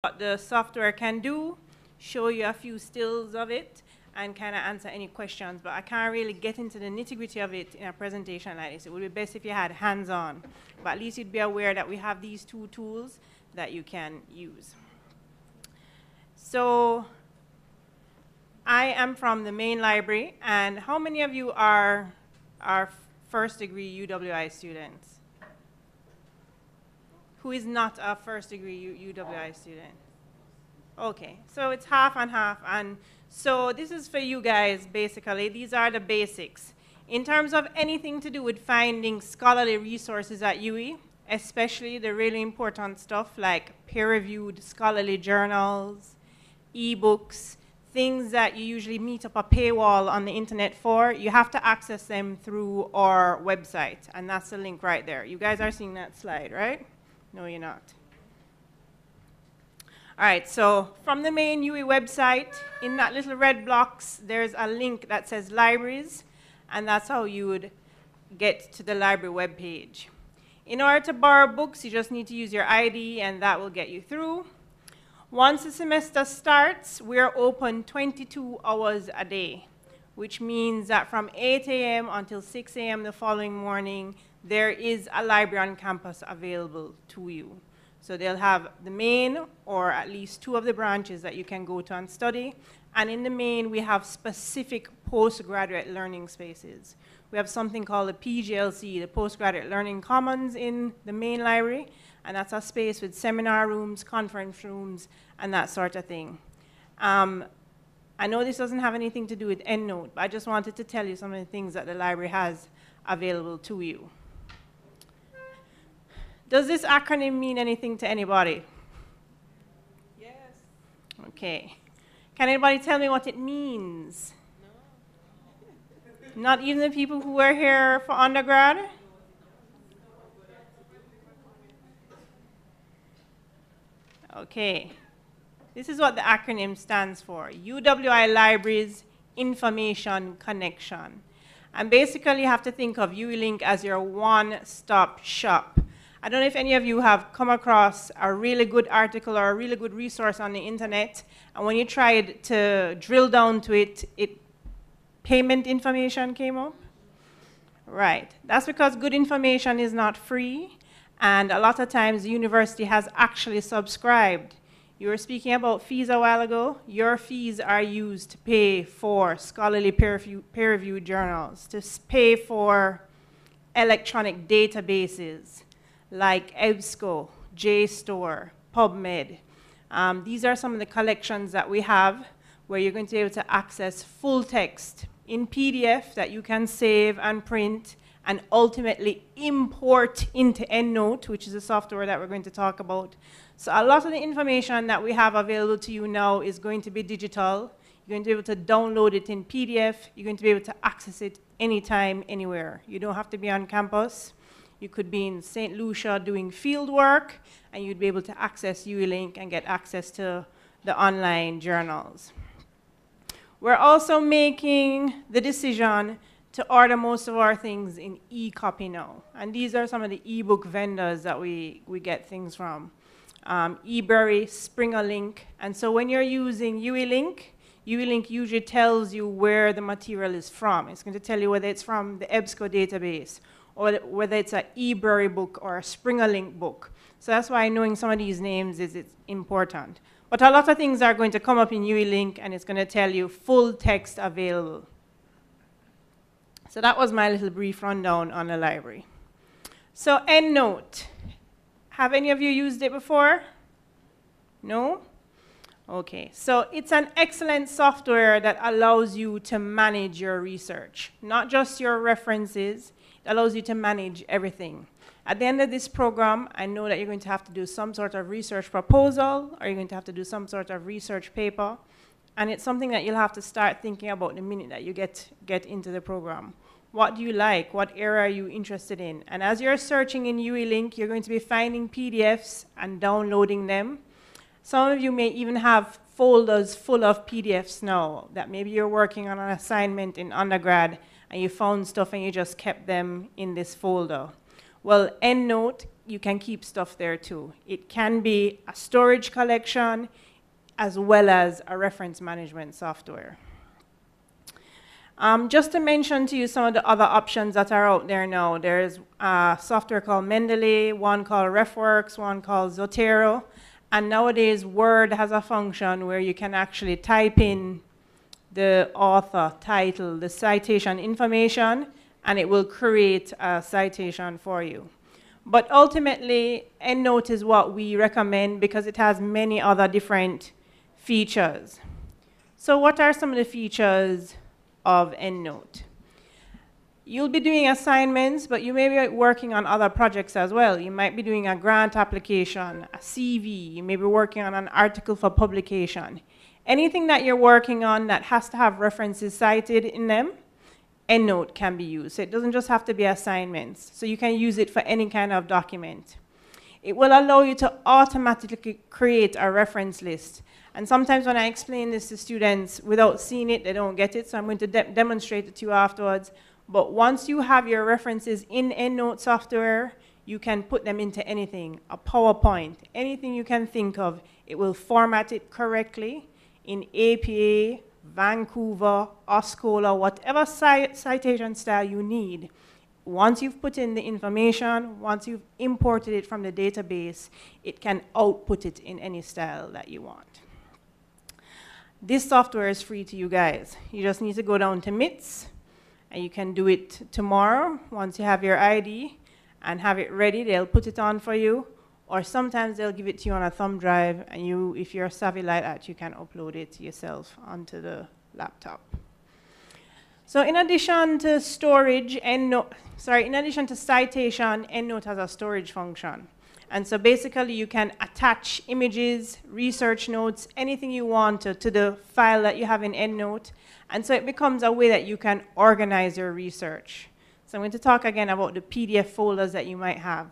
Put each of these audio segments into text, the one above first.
what the software can do, show you a few stills of it, and kind of answer any questions. But I can't really get into the nitty-gritty of it in a presentation like this. It would be best if you had hands-on. But at least you'd be aware that we have these two tools that you can use. So I am from the main library, and how many of you are first degree UWI students? Who is not a first degree UWI student? Okay, so it's half and half, and so this is for you guys basically. These are the basics. In terms of anything to do with finding scholarly resources at UWI, especially the really important stuff like peer-reviewed scholarly journals, ebooks, things that you usually meet up a paywall on the internet for, you have to access them through our website, and that's the link right there. You guys are seeing that slide, right? No, you're not. All right, so from the main UWI website, in that little red box, there's a link that says Libraries, and that's how you would get to the library webpage. In order to borrow books, you just need to use your ID, and that will get you through. Once the semester starts, we're open 22 hours a day, which means that from 8 a.m. until 6 a.m. the following morning, there is a library on campus available to you. So they'll have the main, or at least two of the branches that you can go to and study. And in the main, we have specific postgraduate learning spaces. We have something called the PGLC, the Postgraduate Learning Commons, in the main library. And that's a space with seminar rooms, conference rooms, and that sort of thing. I know this doesn't have anything to do with EndNote, but I just wanted to tell you some of the things that the library has available to you. Does this acronym mean anything to anybody? Yes. Okay. Can anybody tell me what it means? No. Not even the people who were here for undergrad? Okay. This is what the acronym stands for. UWI Libraries Information Connection. And basically you have to think of UWI Link as your one-stop shop. I don't know if any of you have come across a really good article or a really good resource on the internet, and when you tried to drill down to it, payment information came up. Right. That's because good information is not free, and a lot of times the university has actually subscribed. You were speaking about fees a while ago. Your fees are used to pay for scholarly peer-reviewed journals, to pay for electronic databases like EBSCO, JSTOR, PubMed. These are some of the collections that we have where you're going to be able to access full text in PDF that you can save and print and ultimately import into EndNote, which is a software that we're going to talk about. So a lot of the information that we have available to you now is going to be digital. You're going to be able to download it in PDF. You're going to be able to access it anytime, anywhere. You don't have to be on campus. You could be in St. Lucia doing field work, and you'd be able to access UWI Link and get access to the online journals. We're also making the decision to order most of our things in e-copy now. And these are some of the e-book vendors that we get things from. eBury, SpringerLink. And so when you're using UWI Link usually tells you where the material is from. It's going to tell you whether it's from the EBSCO database, or whether it's an eBury book or a SpringerLink book. So that's why knowing some of these names is important. But a lot of things are going to come up in UWI Link, and it's going to tell you full text available. So that was my little brief rundown on the library. So EndNote. Have any of you used it before? No? Okay, so it's an excellent software that allows you to manage your research, not just your references. It allows you to manage everything. At the end of this program, I know that you're going to have to do some sort of research proposal, or you're going to have to do some sort of research paper, and it's something that you'll have to start thinking about the minute that you get into the program. What do you like? What area are you interested in? And as you're searching in UWI Link, you're going to be finding PDFs and downloading them. Some of you may even have folders full of PDFs now, that maybe you're working on an assignment in undergrad and you found stuff and you just kept them in this folder. Well, EndNote you can keep stuff there too. It can be a storage collection as well as a reference management software. Just to mention to you some of the other options that are out there now, there's a software called Mendeley, one called RefWorks, one called Zotero, and nowadays Word has a function where you can actually type in the author, title, the citation information, and it will create a citation for you. But ultimately, EndNote is what we recommend because it has many other different features. So what are some of the features of EndNote? You'll be doing assignments, but you may be working on other projects as well. You might be doing a grant application, a CV, you may be working on an article for publication. Anything that you're working on that has to have references cited in them, EndNote can be used. So it doesn't just have to be assignments. So you can use it for any kind of document. It will allow you to automatically create a reference list. And sometimes when I explain this to students without seeing it, they don't get it. So I'm going to demonstrate it to you afterwards. But once you have your references in EndNote software, you can put them into anything, a PowerPoint, anything you can think of. It will format it correctly in APA, Vancouver, Oscola, whatever citation style you need. Once you've put in the information, once you've imported it from the database, it can output it in any style that you want. This software is free to you guys. You just need to go down to MITS, and you can do it tomorrow once you have your ID and have it ready. They'll put it on for you, or sometimes they'll give it to you on a thumb drive, and you, if you're savvy like that, you can upload it yourself onto the laptop. So in addition to storage, in addition to citation, EndNote has a storage function. And so basically you can attach images, research notes, anything you want to the file that you have in EndNote. And so it becomes a way that you can organize your research. So I'm going to talk again about the PDF folders that you might have.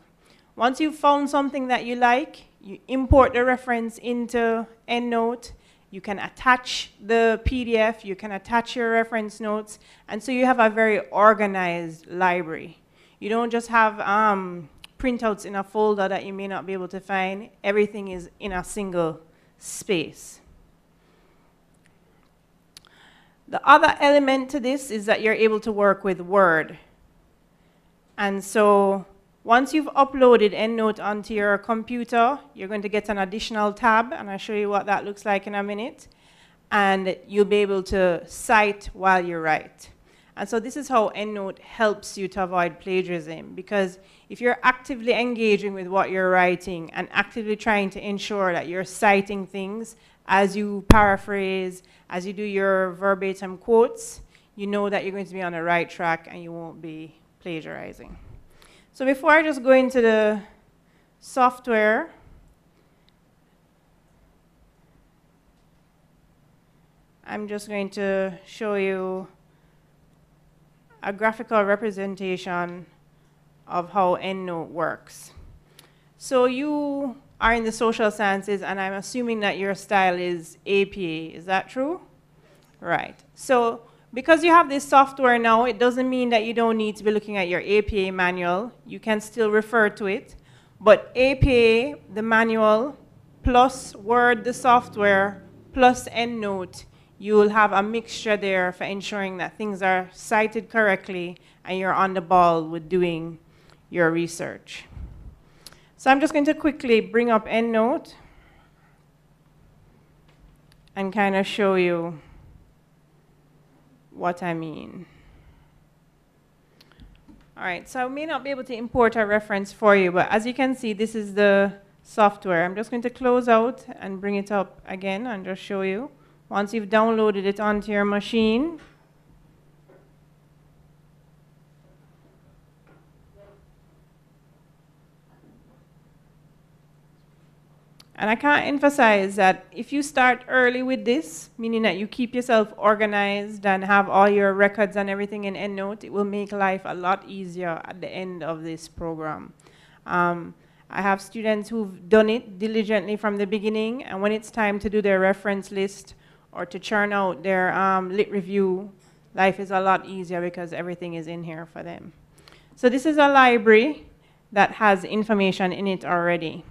Once you've found something that you like, you import the reference into EndNote. You can attach the PDF, you can attach your reference notes, and so you have a very organized library. You don't just have printouts in a folder that you may not be able to find. Everything is in a single space. The other element to this is that you're able to work with Word. And so once you've uploaded EndNote onto your computer, you're going to get an additional tab, and I'll show you what that looks like in a minute. And you'll be able to cite while you write. And so this is how EndNote helps you to avoid plagiarism, because if you're actively engaging with what you're writing and actively trying to ensure that you're citing things as you paraphrase, as you do your verbatim quotes, you know that you're going to be on the right track and you won't be plagiarizing. So before I just go into the software, I'm just going to show you a graphical representation of how EndNote works. So you are in the social sciences, and I'm assuming that your style is APA. Is that true? Right. So because you have this software now, it doesn't mean that you don't need to be looking at your APA manual. You can still refer to it. But APA, the manual, plus Word, the software, plus EndNote, you will have a mixture there for ensuring that things are cited correctly and you're on the ball with doing your research. So I'm just going to quickly bring up EndNote and kind of show you what I mean. All right, so I may not be able to import a reference for you, but as you can see, this is the software. I'm just going to close out and bring it up again and just show you. Once you've downloaded it onto your machine, and I can't emphasize that if you start early with this, meaning that you keep yourself organized and have all your records and everything in EndNote, it will make life a lot easier at the end of this program. I have students who've done it diligently from the beginning, and when it's time to do their reference list or to churn out their lit review, life is a lot easier because everything is in here for them. So this is a library that has information in it already.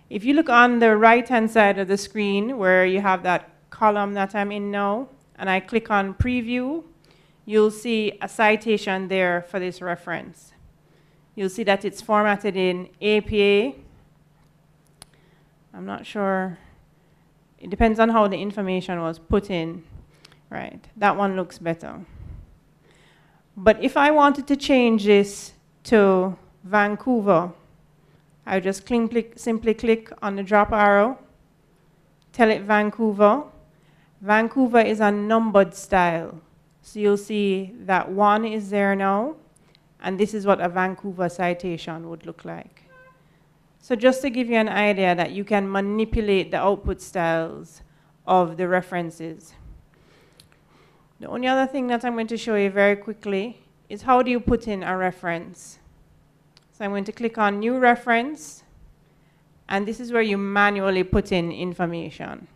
If you look on the right-hand side of the screen where you have that column that I'm in now, and I click on preview, you'll see a citation there for this reference. You'll see that it's formatted in APA. I'm not sure. It depends on how the information was put in. Right, that one looks better. But if I wanted to change this to Vancouver, I would just simply click on the drop arrow, tell it Vancouver. Vancouver is a numbered style. So you'll see that 1 is there now, and this is what a Vancouver citation would look like. So just to give you an idea that you can manipulate the output styles of the references. The only other thing that I'm going to show you very quickly is how do you put in a reference. So I'm going to click on New Reference, and this is where you manually put in information.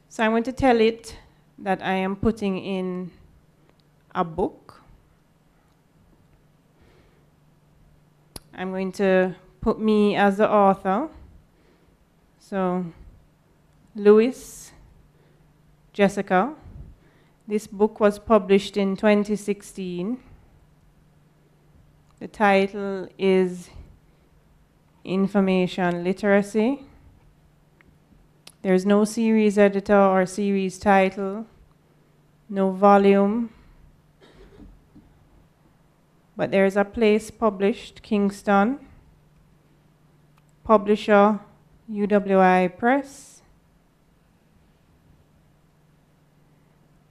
So I'm going to tell it that I am putting in a book. I'm going to put me as the author. So, Louis, Jessica. This book was published in 2016. The title is Information Literacy. There's no series editor or series title, no volume, but there's a place published, Kingston, publisher, UWI Press,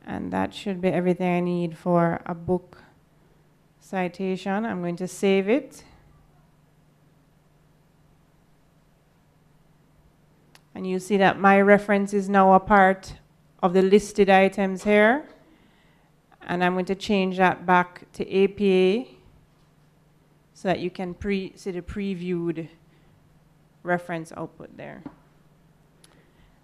and that should be everything I need for a book citation. I'm going to save it. And you see that my reference is now a part of the listed items here. And I'm going to change that back to APA so that you can see the previewed reference output there.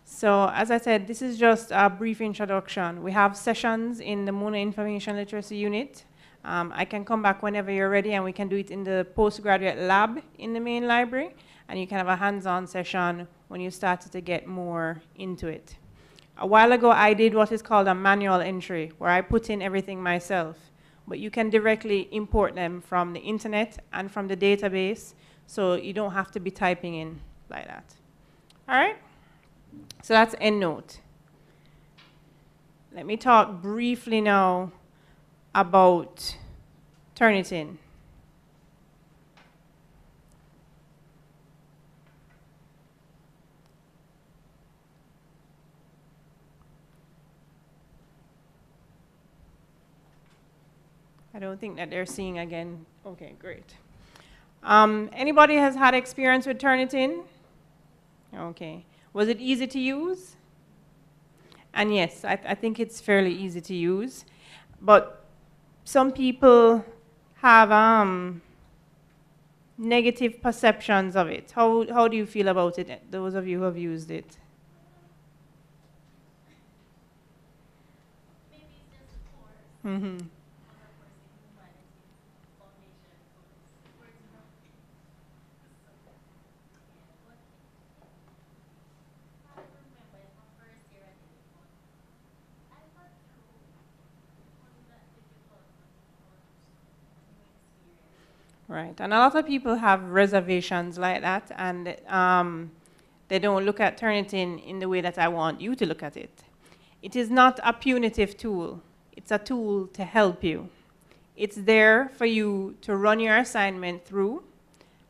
So as I said, this is just a brief introduction. We have sessions in the Mona Information Literacy Unit. I can come back whenever you're ready, and we can do it in the postgraduate lab in the main library, and you can have a hands-on session when you started to get more into it. A while ago, I did what is called a manual entry, where I put in everything myself, but you can directly import them from the internet and from the database, so you don't have to be typing in like that. All right? So that's EndNote. Let me talk briefly now about Turnitin. I don't think that they're seeing again. Okay, great. Anybody has had experience with Turnitin? Okay. Was it easy to use? And yes, I think it's fairly easy to use. But some people have negative perceptions of it. How do you feel about it, those of you who have used it? Maybe it's just a course. Mm-hmm. Right, and a lot of people have reservations like that, and they don't look at Turnitin in the way that I want you to look at it. It is not a punitive tool. It's a tool to help you. It's there for you to run your assignment through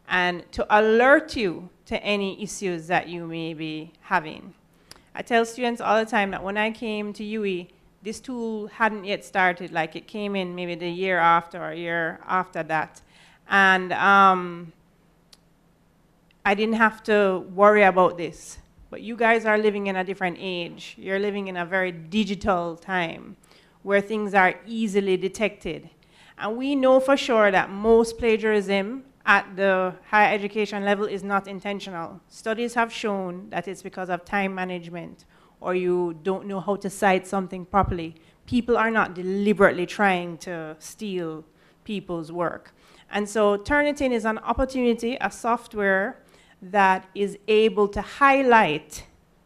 and to alert you to any issues that you may be having. I tell students all the time that when I came to UWI, this tool hadn't yet started, like it came in maybe the year after or a year after that. And I didn't have to worry about this. But you guys are living in a different age. You're living in a very digital time where things are easily detected. And we know for sure that most plagiarism at the higher education level is not intentional. Studies have shown that it's because of time management, or you don't know how to cite something properly. People are not deliberately trying to steal people's work. And so Turnitin is an opportunity, a software that is able to highlight,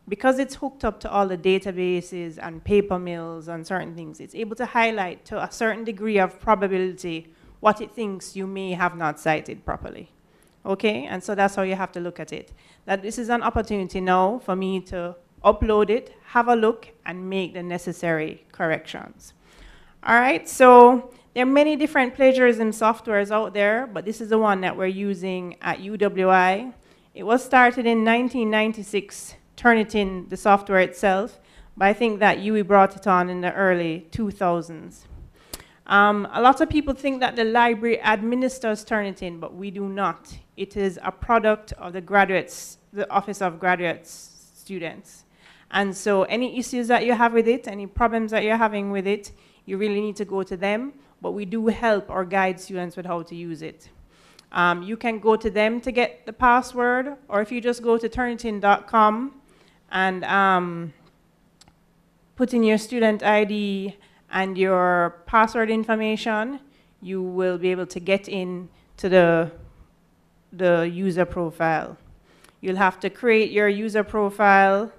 because it's hooked up to all the databases and paper mills and certain things, it's able to highlight to a certain degree of probability what it thinks you may have not cited properly. Okay, and so that's how you have to look at it. That this is an opportunity now for me to upload it, have a look, and make the necessary corrections. All right, so there are many different plagiarism softwares out there, but this is the one that we're using at UWI. It was started in 1996, Turnitin, the software itself, but I think that UWI brought it on in the early 2000s. A lot of people think that the library administers Turnitin, but we do not. It is a product of the Office of Graduate Students. And so any issues that you have with it, any problems that you're having with it, you really need to go to them, but we do help or guide students with how to use it. You can go to them to get the password, or if you just go to turnitin.com and put in your student ID and your password information, you will be able to get in to the user profile. You'll have to create your user profile,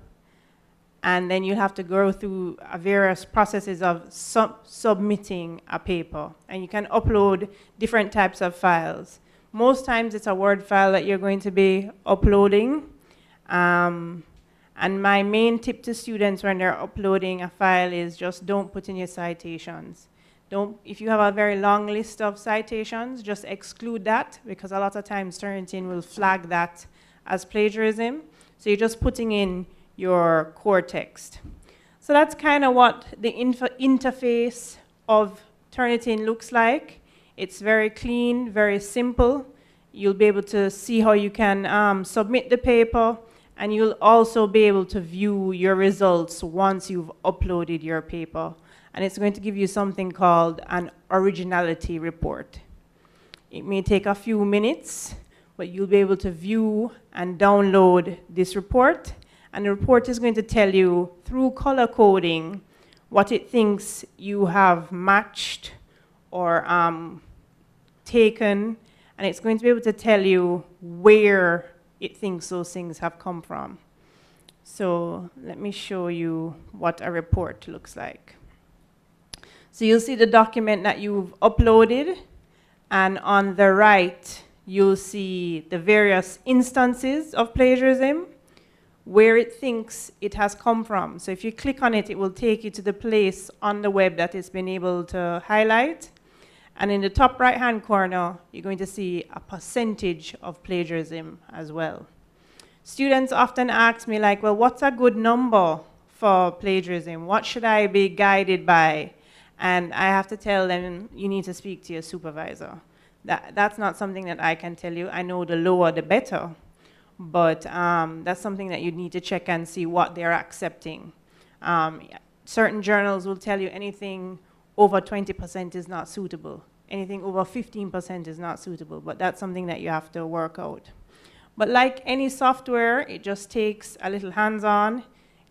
and then you'll have to go through various processes of submitting a paper. And you can upload different types of files. Most times it's a Word file that you're going to be uploading. And my main tip to students when they're uploading a file is just don't put in your citations. If you have a very long list of citations, just exclude that, because a lot of times Turnitin will flag that as plagiarism. So you're just putting in your core text. So that's kind of what the interface of Turnitin looks like. It's very clean, very simple. You'll be able to see how you can submit the paper, and you'll also be able to view your results once you've uploaded your paper. And it's going to give you something called an originality report. It may take a few minutes, but you'll be able to view and download this report. And the report is going to tell you, through color coding, what it thinks you have matched or taken. And it's going to be able to tell you where it thinks those things have come from. So let me show you what a report looks like. So you'll see the document that you've uploaded, and on the right, you'll see the various instances of plagiarism, where it thinks it has come from. So if you click on it, it will take you to the place on the web that it's been able to highlight. And in the top right-hand corner, you're going to see a percentage of plagiarism as well. Students often ask me, like, well, what's a good number for plagiarism? What should I be guided by? And I have to tell them, you need to speak to your supervisor. That's not something that I can tell you. I know the lower, the better. But that's something that you need to check and see what they're accepting. Certain journals will tell you anything over 20% is not suitable. Anything over 15% is not suitable, but that's something that you have to work out. But like any software, it just takes a little hands-on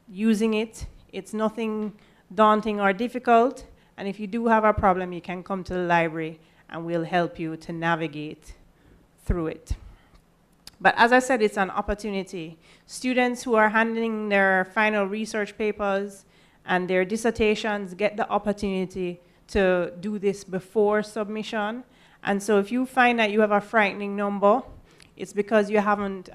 using it. It's nothing daunting or difficult, and if you do have a problem, you can come to the library and we'll help you to navigate through it. But as I said, it's an opportunity. Students who are handling their final research papers and their dissertations get the opportunity to do this before submission. And so if you find that you have a frightening number, it's because you haven't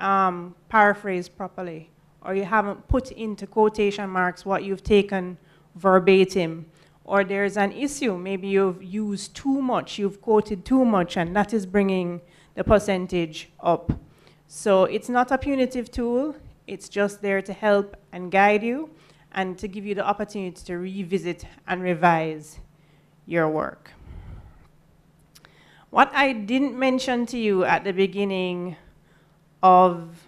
paraphrased properly, or you haven't put into quotation marks what you've taken verbatim, or there's an issue. Maybe you've used too much, you've quoted too much, and that is bringing the percentage up. So it's not a punitive tool, it's just there to help and guide you, and to give you the opportunity to revisit and revise your work. What I didn't mention to you at the beginning of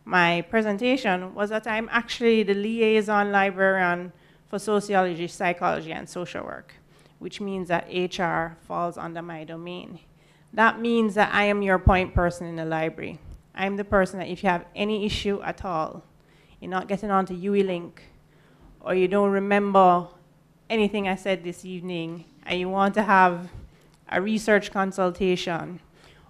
my presentation was that I'm actually the liaison librarian for sociology, psychology, and social work, which means that HR falls under my domain. That means that I am your point person in the library. I'm the person that if you have any issue at all, you're not getting onto UWI Link, or you don't remember anything I said this evening, and you want to have a research consultation.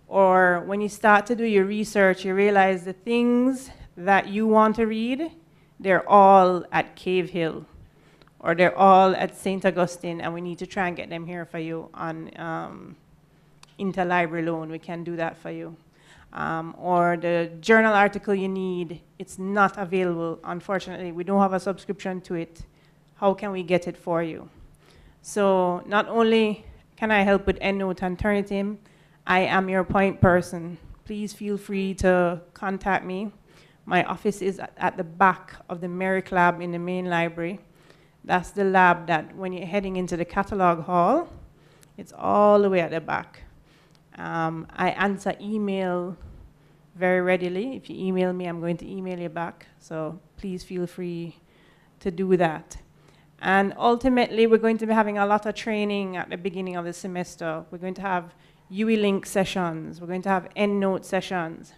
Or when you start to do your research, you realize the things that you want to read, they're all at Cave Hill, or they're all at St. Augustine, and we need to try and get them here for you on interlibrary loan. We can do that for you. Or the journal article you need, it's not available. Unfortunately, we don't have a subscription to it. How can we get it for you? So not only can I help with EndNote and Turnitin, I am your point person. Please feel free to contact me. My office is at the back of the Merrick Lab in the main library. That's the lab that when you're heading into the catalog hall, it's all the way at the back. I answer email very readily. If you email me, I'm going to email you back. So please feel free to do that. And ultimately, we're going to be having a lot of training at the beginning of the semester. We're going to have UWI Link sessions. We're going to have EndNote sessions.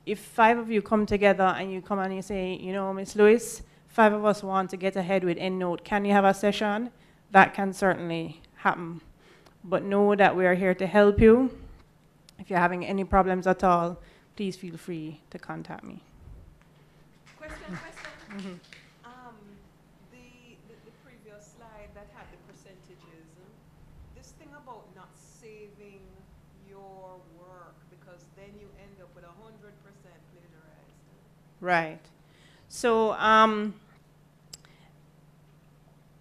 If 5 of you come together and you come and you say, you know, Miss Lewis, 5 of us want to get ahead with EndNote, can you have a session? That can certainly happen. But know that we are here to help you. If you're having any problems at all, please feel free to contact me. Question. Mm-hmm. The previous slide that had the percentages, this thing about not saving your work, because then you end up with 100% plagiarized. Right. So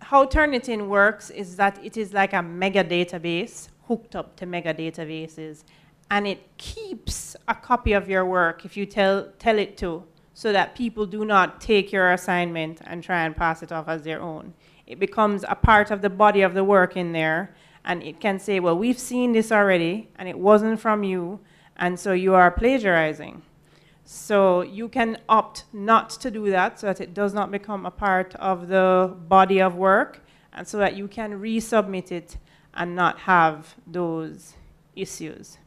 how Turnitin works is that it is like a mega database hooked up to mega databases, and it keeps a copy of your work if you tell it to, so that people do not take your assignment and try and pass it off as their own. It becomes a part of the body of the work in there, and it can say, well, we've seen this already, and it wasn't from you, and so you are plagiarizing. So you can opt not to do that so that it does not become a part of the body of work, and so that you can resubmit it and not have those issues.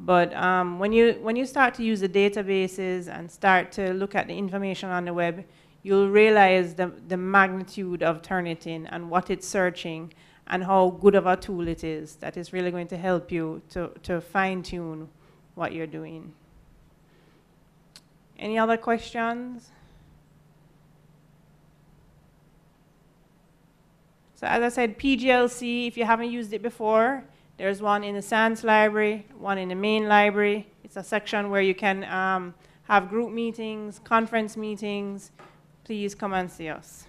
But when you start to use the databases and start to look at the information on the web, you'll realize the magnitude of Turnitin and what it's searching and how good of a tool it is that is really going to help you to fine-tune what you're doing. Any other questions? So as I said, PGLC, if you haven't used it before, there's one in the Science Library, one in the main library. It's a section where you can have group meetings, conference meetings. Please come and see us.